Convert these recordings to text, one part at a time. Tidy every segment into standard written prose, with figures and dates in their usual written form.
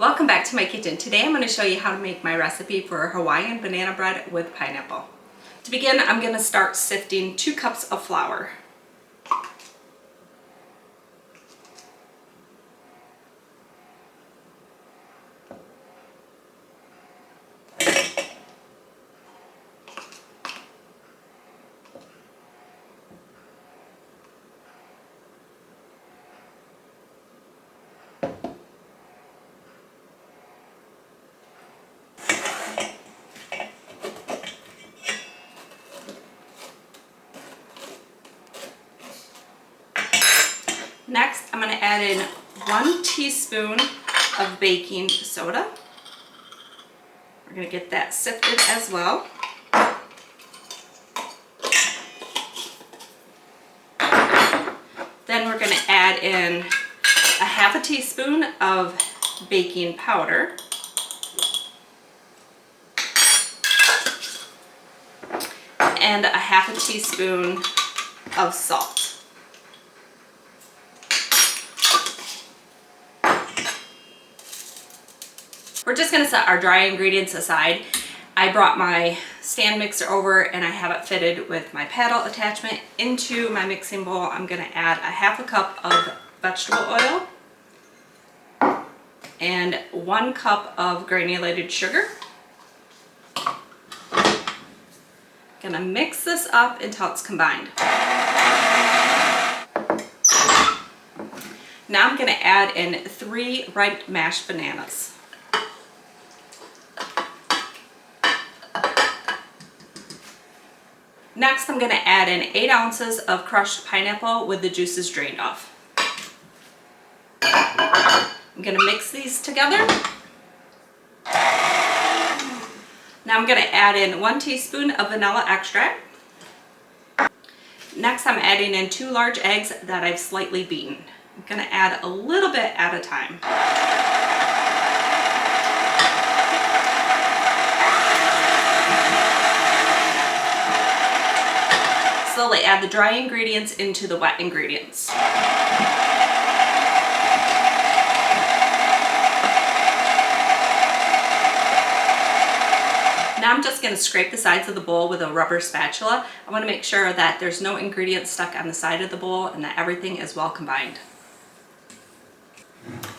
Welcome back to my kitchen. Today I'm going to show you how to make my recipe for Hawaiian banana bread with pineapple. To begin, I'm going to start sifting 2 cups of flour. Next, I'm going to add in 1 teaspoon of baking soda. We're going to get that sifted as well. Then we're going to add in a half a teaspoon of baking powder. And a half a teaspoon of salt. We're just going to set our dry ingredients aside. I brought my stand mixer over and I have it fitted with my paddle attachment. Into my mixing bowl, I'm going to add a half a cup of vegetable oil and 1 cup of granulated sugar. Going to mix this up until it's combined. Now I'm going to add in 3 ripe mashed bananas. Next, I'm going to add in 8 ounces of crushed pineapple with the juices drained off. I'm going to mix these together. Now I'm going to add in 1 teaspoon of vanilla extract. Next, I'm adding in 2 large eggs that I've slightly beaten. I'm going to add a little bit at a time. Slowly add the dry ingredients into the wet ingredients. Now I'm just going to scrape the sides of the bowl with a rubber spatula. I want to make sure that there's no ingredients stuck on the side of the bowl and that everything is well combined.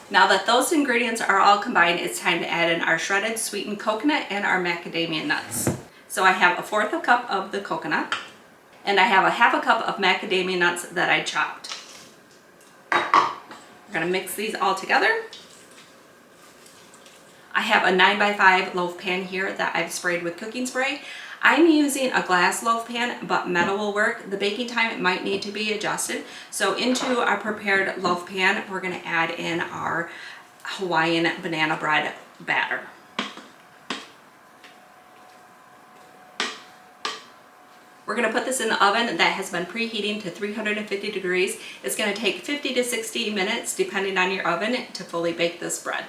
Now that those ingredients are all combined, it's time to add in our shredded sweetened coconut and our macadamia nuts. So I have 1/4 cup of the coconut. And I have a half a cup of macadamia nuts that I chopped. We're going to mix these all together. I have a 9x5 loaf pan here that I've sprayed with cooking spray. I'm using a glass loaf pan, but metal will work. The baking time might need to be adjusted. So into our prepared loaf pan, we're going to add in our Hawaiian banana bread batter. We're going to put this in the oven that has been preheating to 350 degrees. It's going to take 50 to 60 minutes, depending on your oven, to fully bake this bread.